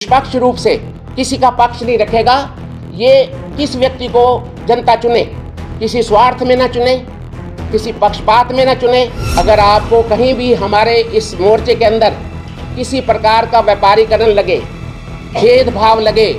निष्पक्ष रूप से किसी का पक्ष नहीं रखेगा। ये किस व्यक्ति को जनता चुने, किसी स्वार्थ में ना चुने, किसी पक्षपात में ना चुने। अगर आपको कहीं भी हमारे इस मोर्चे के अंदर किसी प्रकार का व्यापारीकरण लगे, भेदभाव लगे,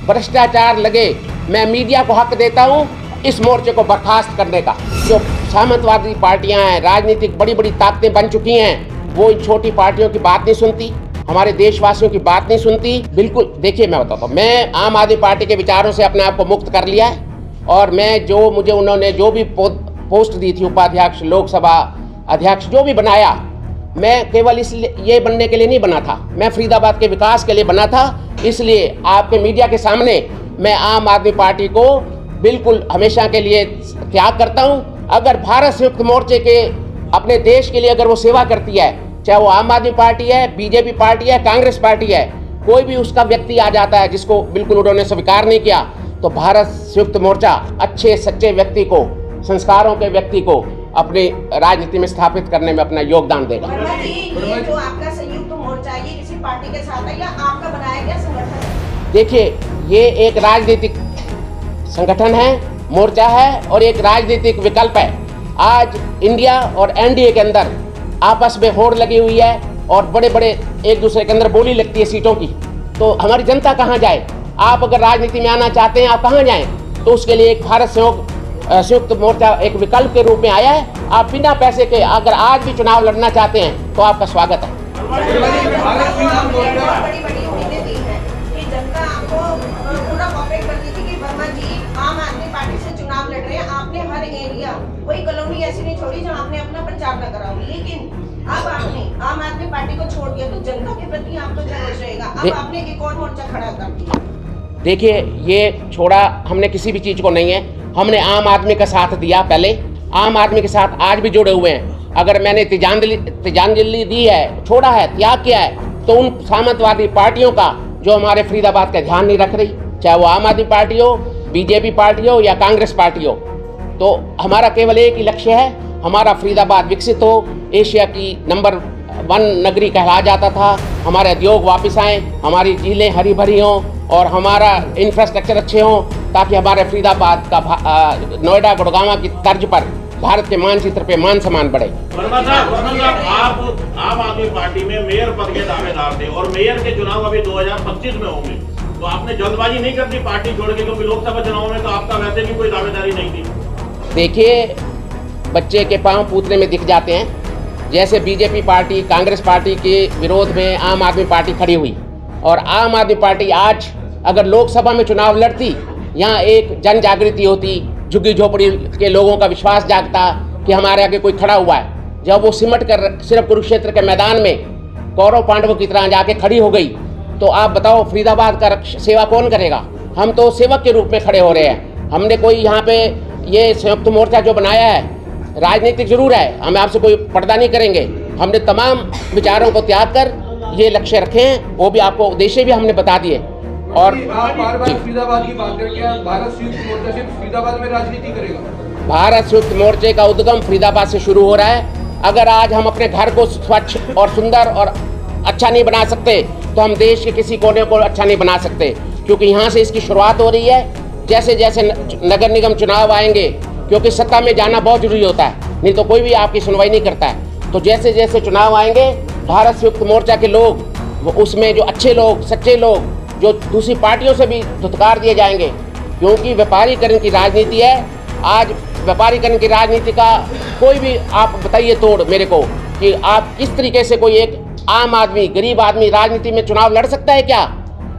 भ्रष्टाचार लगे, मैं मीडिया को हक देता हूँ इस मोर्चे को बर्खास्त करने का। जो सामंतवादी पार्टियां हैं, राजनीतिक बड़ी बड़ी ताकतें बन चुकी हैं, वो इन छोटी पार्टियों की बात नहीं सुनती, हमारे देशवासियों की बात नहीं सुनती। बिल्कुल देखिए, मैं बताता हूँ, मैं आम आदमी पार्टी के विचारों से अपने आप को मुक्त कर लिया है। और मैं जो मुझे उन्होंने जो भी पोस्ट दी थी, उपाध्यक्ष, लोकसभा अध्यक्ष, जो भी बनाया, मैं केवल इसलिए ये बनने के लिए नहीं बना था, मैं फरीदाबाद के विकास के लिए बना था। इसलिए आपके मीडिया के सामने मैं आम आदमी पार्टी को बिल्कुल हमेशा के लिए त्याग करता हूं। अगर भारत संयुक्त मोर्चे के अपने देश के लिए अगर वो सेवा करती है, चाहे वो आम आदमी पार्टी है, बीजेपी पार्टी है, कांग्रेस पार्टी है, कोई भी उसका व्यक्ति आ जाता है जिसको बिल्कुल उन्होंने स्वीकार नहीं किया, तो भारत संयुक्त मोर्चा अच्छे सच्चे व्यक्ति को, संस्कारों के व्यक्ति को अपनी राजनीति में स्थापित करने में अपना योगदान देगा। ये जो आपका संयुक्त मोर्चा है, ये किसी पार्टी के साथ है या आपका बनाया गया संगठन है? देखिए, ये एक राजनीतिक संगठन है, मोर्चा है और एक राजनीतिक विकल्प है। आज इंडिया और एनडीए के अंदर आपस में होड़ लगी हुई है और बड़े बड़े एक दूसरे के अंदर बोली लगती है सीटों की, तो हमारी जनता कहाँ जाए? आप अगर राजनीति में आना चाहते हैं, आप कहाँ जाएं? तो उसके लिए एक भारत संयुक्त मोर्चा एक विकल्प के रूप में आया है। आप बिना पैसे के अगर आज भी चुनाव लड़ना चाहते हैं तो आपका स्वागत है। बड़ी बड़ी उम्मीदें दी है कि जनता आपको पूरा कोऑपरेट करती थी कि वर्मा जी आम आदमी पार्टी से चुनाव लड़ रहे हैं, आपने हर एरिया, कोई कॉलोनी ऐसी नहीं छोड़ी जहां आपने अपना प्रचार न करा हो। लेकिन अब आपने आम आदमी पार्टी को छोड़ दिया, तो जनता के प्रति आपको जरूर रहेगा। अब आपने एक और मोर्चा खड़ा कर दिया। देखिए, ये छोड़ा हमने किसी भी चीज को नहीं है, हमने आम आदमी का साथ दिया, पहले आम आदमी के साथ आज भी जुड़े हुए हैं। अगर मैंने तिजांजलि दी है, छोड़ा है, त्याग किया है, तो उन सामंतवादी पार्टियों का जो हमारे फरीदाबाद का ध्यान नहीं रख रही, चाहे वो आम आदमी पार्टी हो, बीजेपी पार्टी हो या कांग्रेस पार्टी हो, तो हमारा केवल एक ही लक्ष्य है, हमारा फरीदाबाद विकसित हो, एशिया की नंबर 1 नगरी कहला जाता था, हमारे उद्योग वापस आए, हमारी झीलें हरी भरी हों और हमारा इंफ्रास्ट्रक्चर अच्छे हों, ताकि हमारे फरीदाबाद का नोएडा गुड़गांव की तर्ज पर भारत के मानचित्र पे मान सम्मान बढ़े। वर्मा साहब, आप आम आदमी पार्टी में मेयर पद के दावेदार थे और मेयर के चुनाव अभी 2025 में होंगे, तो आपने जल्दबाजी नहीं कर दी पार्टी छोड़ के? क्योंकि लोकसभा चुनाव में तो आपका वैसे भी कोई दावेदारी नहीं थी। देखिए, बच्चे के पांव पूतने में दिख जाते हैं। जैसे बीजेपी पार्टी, कांग्रेस पार्टी के विरोध में आम आदमी पार्टी खड़ी हुई और आम आदमी पार्टी आज अगर लोकसभा में चुनाव लड़ती, यहाँ एक जन जागृति होती, झुग्गी झोपड़ी के लोगों का विश्वास जागता कि हमारे आगे कोई खड़ा हुआ है। जब वो सिमट कर सिर्फ कुरुक्षेत्र के मैदान में कौरव पांडवों की तरह जाके खड़ी हो गई, तो आप बताओ फरीदाबाद का सेवा कौन करेगा? हम तो सेवक के रूप में खड़े हो रहे हैं। हमने कोई यहाँ पे ये संयुक्त मोर्चा जो बनाया है, राजनीतिक जरूर है, हम आपसे कोई पर्दा नहीं करेंगे। हमने तमाम विचारों को त्याग कर ये लक्ष्य रखे हैं, वो भी आपको उद्देश्य भी हमने बता दिए। और आप बार-बार फरीदाबाद की बात करके भारत संयुक्त मोर्चा सिर्फ फरीदाबाद में राजनीति करेगा? भारत संयुक्त मोर्चे का उद्गम फरीदाबाद से शुरू हो रहा है। अगर आज हम अपने घर को स्वच्छ और सुंदर और अच्छा नहीं बना सकते, तो हम देश के किसी कोने को अच्छा नहीं बना सकते, क्योंकि यहाँ से इसकी शुरुआत हो रही है। जैसे जैसे नगर निगम चुनाव आएंगे, क्योंकि सत्ता में जाना बहुत जरूरी होता है, नहीं तो कोई भी आपकी सुनवाई नहीं करता है, तो जैसे जैसे चुनाव आएंगे, भारत संयुक्त मोर्चा के लोग, उसमें जो अच्छे लोग, सच्चे लोग, जो दूसरी पार्टियों से भी धुतकार दिए जाएंगे, क्योंकि व्यापारीकरण की राजनीति है। आज व्यापारीकरण की राजनीति का कोई भी आप बताइए तोड़ मेरे को कि आप किस तरीके से कोई एक आम आदमी, गरीब आदमी राजनीति में चुनाव लड़ सकता है क्या?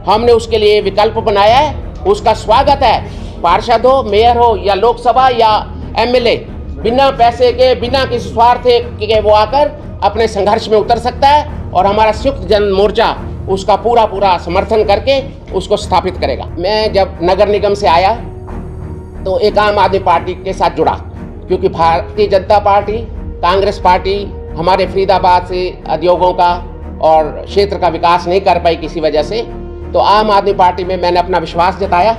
हमने उसके लिए विकल्प बनाया है, उसका स्वागत है। पार्षद हो, मेयर हो या लोकसभा या एमएलए, बिना पैसे के, बिना किसी स्वार्थ के वो आकर अपने संघर्ष में उतर सकता है और हमारा संयुक्त जन मोर्चा उसका पूरा समर्थन करके उसको स्थापित करेगा। मैं जब नगर निगम से आया तो एक आम आदमी पार्टी के साथ जुड़ा, क्योंकि भारतीय जनता पार्टी, कांग्रेस पार्टी हमारे फरीदाबाद से उद्योगों का और क्षेत्र का विकास नहीं कर पाई किसी वजह से, तो आम आदमी पार्टी में मैंने अपना विश्वास जताया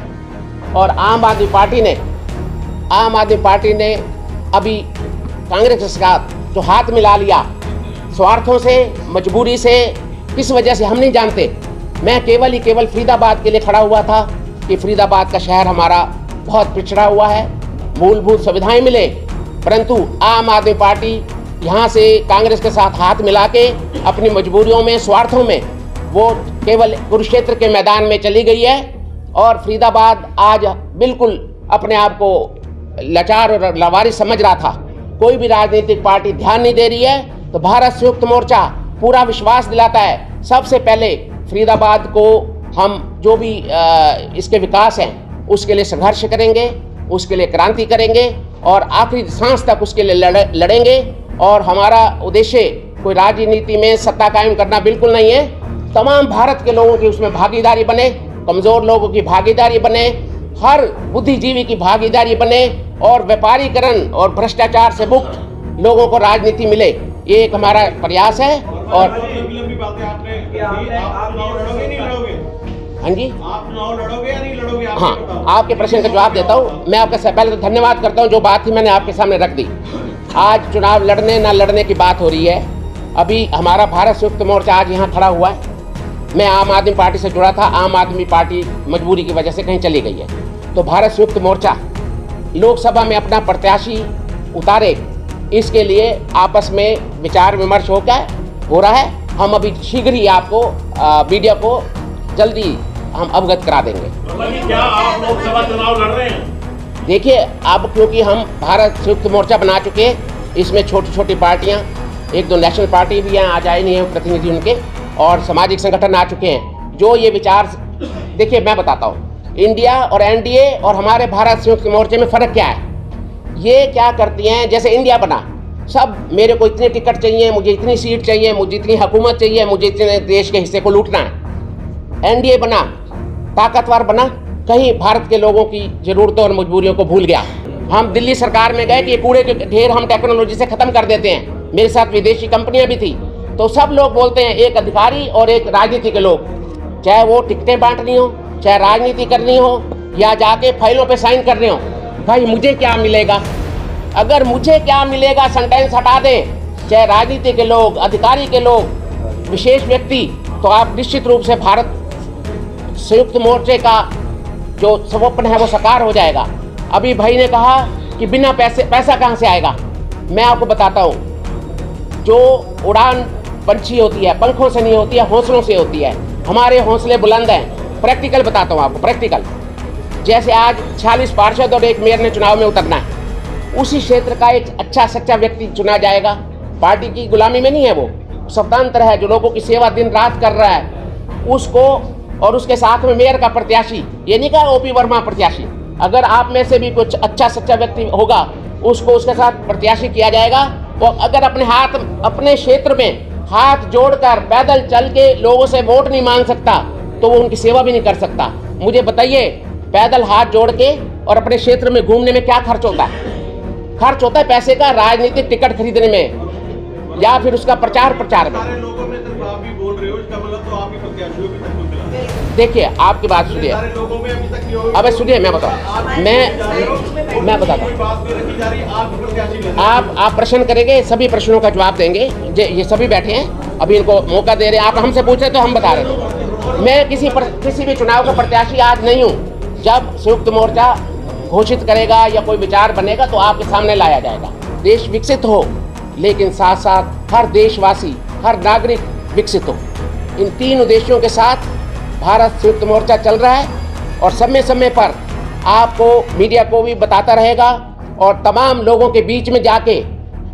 और आम आदमी पार्टी ने अभी कांग्रेस के साथ जो हाथ मिला लिया, स्वार्थों से, मजबूरी से, किस वजह से हम नहीं जानते, मैं केवल फरीदाबाद के लिए खड़ा हुआ था कि फरीदाबाद का शहर हमारा बहुत पिछड़ा हुआ है, मूलभूत सुविधाएं मिले, परंतु आम आदमी पार्टी यहाँ से कांग्रेस के साथ हाथ मिला के अपनी मजबूरियों में, स्वार्थों में वो केवल कुरुक्षेत्र के मैदान में चली गई है और फरीदाबाद आज बिल्कुल अपने आप को लाचार और लावारिस समझ रहा था। कोई भी राजनीतिक पार्टी ध्यान नहीं दे रही है, तो भारत संयुक्त मोर्चा पूरा विश्वास दिलाता है सबसे पहले फरीदाबाद को हम जो भी इसके विकास हैं उसके लिए संघर्ष करेंगे, उसके लिए क्रांति करेंगे और आखिरी सांस तक उसके लिए लड़ेंगे। और हमारा उद्देश्य कोई राजनीति में सत्ता कायम करना बिल्कुल नहीं है। तमाम भारत के लोगों की उसमें भागीदारी बने, कमज़ोर लोगों की भागीदारी बने, हर बुद्धिजीवी की भागीदारी बने और व्यापारीकरण और भ्रष्टाचार से मुक्त लोगों को राजनीति मिले। ये एक हमारा प्रयास है। और लंबी बातें आपने आप लड़ोगे नहीं लड़ोगे? हाँ जी, आप चुनाव लड़ोगे या नहीं लड़ोगे? हाँ, आपके प्रश्न का जवाब देता हूँ। मैं आपका पहले तो धन्यवाद करता हूँ, जो बात थी मैंने आपके सामने रख दी। आज चुनाव लड़ने ना लड़ने की बात हो रही है। अभी हमारा भारत संयुक्त मोर्चा आज यहाँ खड़ा हुआ है। मैं आम आदमी पार्टी से जुड़ा था, आम आदमी पार्टी मजबूरी की वजह से कहीं चली गई है, तो भारत संयुक्त मोर्चा लोकसभा में अपना प्रत्याशी उतारे, इसके लिए आपस में विचार विमर्श हो रहा है। हम अभी शीघ्र ही आपको मीडिया को जल्दी हम अवगत करा देंगे। क्या आप लोकसभा चुनाव लड़ रहे हैं? देखिए, अब क्योंकि हम भारत संयुक्त मोर्चा बना चुके हैं, इसमें छोटी छोटी पार्टियां, एक दो नेशनल पार्टी भी हैं, आज आए नहीं हैं प्रतिनिधि उनके, और सामाजिक संगठन आ चुके हैं जो ये विचार। देखिए, मैं बताता हूँ, इंडिया और एनडीए और हमारे भारत संयुक्त मोर्चे में फ़र्क क्या है। ये क्या करती हैं, जैसे इंडिया बना, सब मेरे को इतने टिकट चाहिए, मुझे इतनी सीट चाहिए, मुझे इतनी हुकूमत चाहिए, मुझे इतने देश के हिस्से को लूटना है। एनडीए बना, ताकतवर बना, कहीं भारत के लोगों की ज़रूरतों और मजबूरियों को भूल गया। हम दिल्ली सरकार में गए कि ये कूड़े के ढेर हम टेक्नोलॉजी से ख़त्म कर देते हैं। मेरे साथ विदेशी कंपनियां भी थी, तो सब लोग बोलते हैं, एक अधिकारी और एक राजनीति के लोग, चाहे वो टिकटें बांटनी हो, चाहे राजनीति करनी हो, या जाके फाइलों पे साइन करने हो, भाई मुझे क्या मिलेगा? अगर मुझे क्या मिलेगा सेंटेंस हटा दें, चाहे राजनीति के लोग, अधिकारी के लोग, विशेष व्यक्ति, तो आप निश्चित रूप से भारत संयुक्त मोर्चे का जो स्वप्न है वो साकार हो जाएगा। अभी भाई ने कहा कि बिना पैसा कहाँ से आएगा। मैं आपको बताता हूँ, जो उड़ान पंछी होती है पंखों से नहीं होती है, हौसलों से होती है। हमारे हौसले बुलंद हैं। प्रैक्टिकल बताता हूँ आपको, प्रैक्टिकल। जैसे आज 46 पार्षद और एक मेयर ने चुनाव में उतरना है, उसी क्षेत्र का एक अच्छा सच्चा व्यक्ति चुना जाएगा। पार्टी की गुलामी में नहीं है, वो स्वतंत्र है, जो लोगों की सेवा दिन रात कर रहा है, उसको, और उसके साथ में मेयर का प्रत्याशी, ये नहीं कहा ओपी वर्मा प्रत्याशी, अगर आप में से भी कुछ अच्छा सच्चा व्यक्ति होगा, उसको उसके साथ प्रत्याशी किया जाएगा। और अगर अपने क्षेत्र में हाथ जोड़कर पैदल चल के लोगों से वोट नहीं मांग सकता, तो वो उनकी सेवा भी नहीं कर सकता। मुझे बताइए, पैदल हाथ जोड़ के और अपने क्षेत्र में घूमने में क्या खर्च होता है? खर्च होता है पैसे का, राजनीतिक टिकट खरीदने में या फिर उसका प्रचार में। लोगों में सिर्फ आप ही बोल रहे हो, इसका मतलब तो आपके प्रत्याशियों भी तक मिला। देखिए, आपकी बात सुनिए, अबे सुनिए, मैं बताता हूँ। आप प्रश्न करेंगे, सभी प्रश्नों का जवाब देंगे। ये सभी बैठे हैं, अभी इनको मौका दे रहे हैं। आप हमसे पूछ रहे तो हम बता रहे थे। मैं किसी भी चुनाव का प्रत्याशी आज नहीं हूँ। जब संयुक्त मोर्चा घोषित करेगा या कोई विचार बनेगा तो आपके सामने लाया जाएगा। देश विकसित हो, लेकिन साथ साथ हर देशवासी, हर नागरिक विकसित हो। इन तीन उद्देश्यों के साथ भारत संयुक्त मोर्चा चल रहा है और समय समय पर आपको, मीडिया को भी बताता रहेगा और तमाम लोगों के बीच में जाके,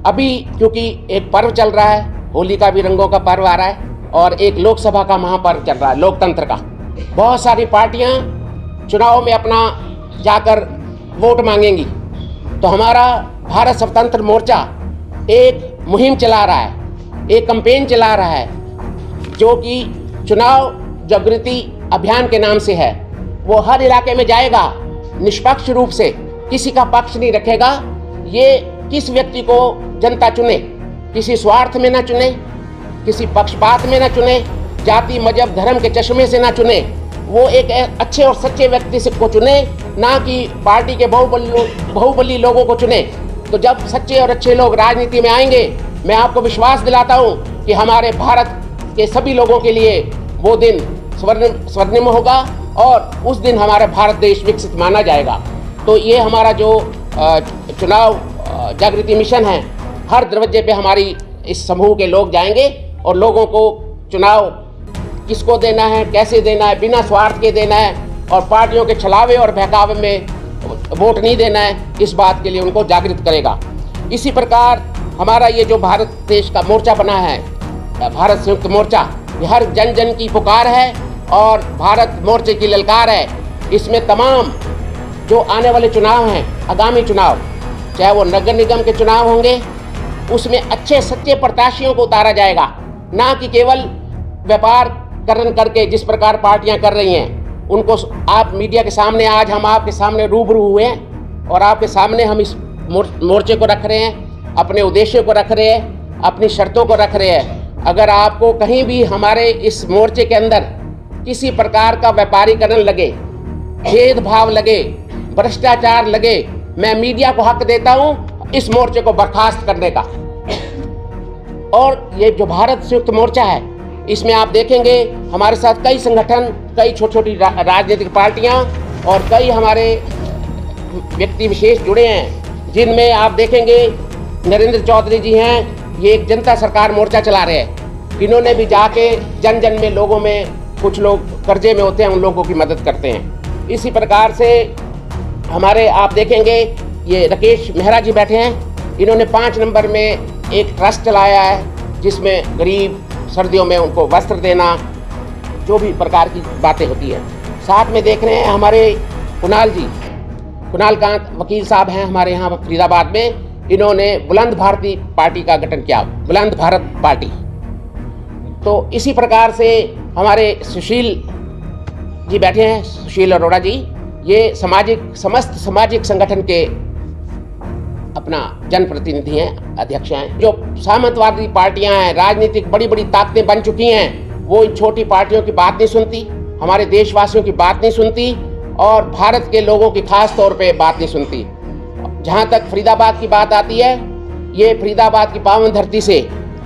अभी क्योंकि एक पर्व चल रहा है, होली का भी रंगों का पर्व आ रहा है और एक लोकसभा का महापर्व चल रहा है, लोकतंत्र का। बहुत सारी पार्टियां चुनाव में अपना जाकर वोट मांगेंगी, तो हमारा भारत स्वतंत्र मोर्चा एक मुहिम चला रहा है, एक कैंपेन चला रहा है, जो कि चुनाव जागृति अभियान के नाम से है। वो हर इलाके में जाएगा, निष्पक्ष रूप से, किसी का पक्ष नहीं रखेगा। ये किस व्यक्ति को जनता चुने, किसी स्वार्थ में ना चुने, किसी पक्षपात में ना चुने, जाति मजहब धर्म के चश्मे से ना चुने। वो एक अच्छे और सच्चे व्यक्ति को चुने, ना कि पार्टी के बाहुबली लोगों को चुने। तो जब सच्चे और अच्छे लोग राजनीति में आएंगे, मैं आपको विश्वास दिलाता हूँ कि हमारे भारत के सभी लोगों के लिए वो दिन स्वर्णिम होगा और उस दिन हमारा भारत देश विकसित माना जाएगा। तो ये हमारा जो चुनाव जागृति मिशन है, हर दरवाजे पे हमारी इस समूह के लोग जाएंगे और लोगों को चुनाव किसको देना है, कैसे देना है, बिना स्वार्थ के देना है और पार्टियों के छलावे और बहकावे में वोट नहीं देना है, इस बात के लिए उनको जागृत करेगा। इसी प्रकार हमारा ये जो भारत देश का मोर्चा बना है, भारत संयुक्त मोर्चा, ये हर जन जन की पुकार है और भारत मोर्चे की ललकार है। इसमें तमाम जो आने वाले चुनाव हैं, आगामी चुनाव, चाहे वो नगर निगम के चुनाव होंगे, उसमें अच्छे सच्चे प्रत्याशियों को उतारा जाएगा, ना कि केवल व्यापार करके जिस प्रकार पार्टियां कर रही हैं उनको। आप मीडिया के सामने, आज हम आपके सामने रूबरू हुए हैं और आपके सामने हम इस मोर्चे को रख रहे हैं, अपने उद्देश्य को रख रहे हैं, अपनी शर्तों को रख रहे हैं। अगर आपको कहीं भी हमारे इस मोर्चे के अंदर किसी प्रकार का व्यापारीकरण लगे, भेदभाव लगे, भ्रष्टाचार लगे, मैं मीडिया को हक देता हूं इस मोर्चे को बर्खास्त करने का। और ये जो भारत संयुक्त मोर्चा है, इसमें आप देखेंगे हमारे साथ कई संगठन, कई छोटी छोटी राजनीतिक पार्टियां और कई हमारे व्यक्ति विशेष जुड़े हैं, जिनमें आप देखेंगे नरेंद्र चौधरी जी हैं, ये एक जनता सरकार मोर्चा चला रहे हैं। इन्होंने भी जाके जन जन में, लोगों में, कुछ लोग कर्जे में होते हैं, उन लोगों की मदद करते हैं। इसी प्रकार से हमारे आप देखेंगे ये राकेश मेहरा जी बैठे हैं, इन्होंने 5 नंबर में एक ट्रस्ट चलाया है जिसमें गरीब सर्दियों में उनको वस्त्र देना, जो भी प्रकार की बातें होती हैं। साथ में देख रहे हैं हमारे कुणाल जी, कुणाल कांत वकील साहब हैं हमारे यहाँ फरीदाबाद में, इन्होंने बुलंद भारती पार्टी का गठन किया, बुलंद भारत पार्टी। तो इसी प्रकार से हमारे सुशील जी बैठे हैं, सुशील अरोड़ा जी, ये समस्त सामाजिक संगठन के अपना जनप्रतिनिधि हैं, अध्यक्ष हैं। जो सामंतवादी पार्टियां हैं, राजनीतिक बड़ी बड़ी ताकतें बन चुकी हैं, वो इन छोटी पार्टियों की बात नहीं सुनती, हमारे देशवासियों की बात नहीं सुनती और भारत के लोगों की खास तौर पे बात नहीं सुनती। जहां तक फरीदाबाद की बात आती है, ये फरीदाबाद की पावन धरती से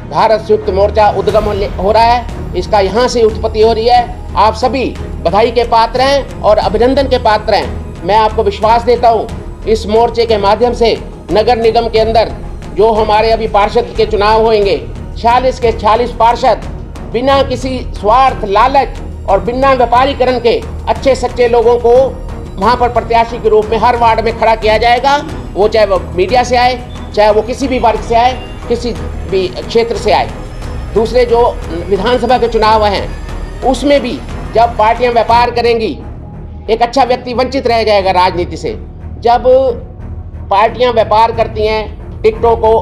भारत संयुक्त मोर्चा उद्गम हो रहा है, इसका यहाँ से उत्पत्ति हो रही है। आप सभी बधाई के पात्र हैं और अभिनंदन के पात्र हैं। मैं आपको विश्वास देता हूँ, इस मोर्चे के माध्यम से नगर निगम के अंदर जो हमारे अभी पार्षद के चुनाव होंगे, 46 के 46 पार्षद बिना किसी स्वार्थ, लालच और बिना व्यापारीकरण के अच्छे सच्चे लोगों को वहाँ पर प्रत्याशी के रूप में हर वार्ड में खड़ा किया जाएगा। वो चाहे वो मीडिया से आए, चाहे वो किसी भी वर्ग से आए, किसी भी क्षेत्र से आए। दूसरे जो विधानसभा के चुनाव हैं, उसमें भी जब पार्टियां व्यापार करेंगी, एक अच्छा व्यक्ति वंचित रह जाएगा राजनीति से। जब पार्टियां व्यापार करती हैं, टिकटों को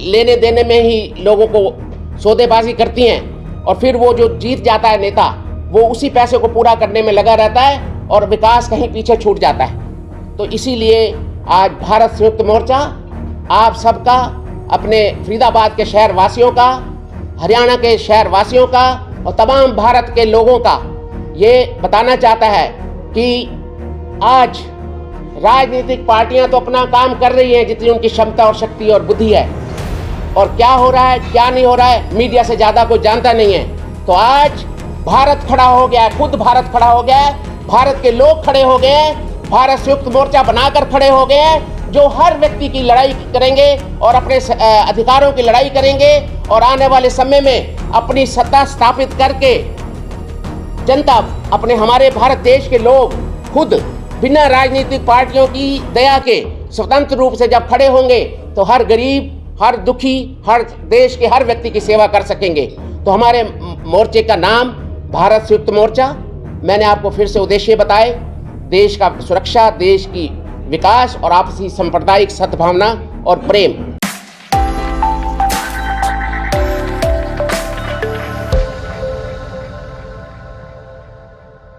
लेने देने में ही लोगों को सौदेबाजी करती हैं और फिर वो जो जीत जाता है नेता, वो उसी पैसे को पूरा करने में लगा रहता है और विकास कहीं पीछे छूट जाता है। तो इसीलिए आज भारत संयुक्त मोर्चा आप सबका, अपने फरीदाबाद के शहर वासियों का, हरियाणा के शहर वासियों का और तमाम भारत के लोगों का ये बताना चाहता है कि आज राजनीतिक पार्टियां तो अपना काम कर रही हैं जितनी उनकी क्षमता और शक्ति और बुद्धि है, और क्या हो रहा है क्या नहीं हो रहा है मीडिया से ज़्यादा कोई जानता नहीं है। तो आज भारत खड़ा हो गया है, खुद भारत खड़ा हो गया है, भारत के लोग खड़े हो गए हैं, भारत संयुक्त मोर्चा बनाकर खड़े हो गए हैं, जो हर व्यक्ति की लड़ाई करेंगे और अपने अधिकारों की लड़ाई करेंगे और आने वाले समय में अपनी सत्ता स्थापित करके जनता, अपने हमारे भारत देश के लोग खुद बिना राजनीतिक पार्टियों की दया के स्वतंत्र रूप से जब खड़े होंगे तो हर गरीब, हर दुखी, हर देश के हर व्यक्ति की सेवा कर सकेंगे। तो हमारे मोर्चे का नाम भारत संयुक्त मोर्चा, मैंने आपको फिर से उद्देश्य बताए, देश का सुरक्षा, देश की विकास और आपसी सांप्रदायिक सद्भावना और प्रेम।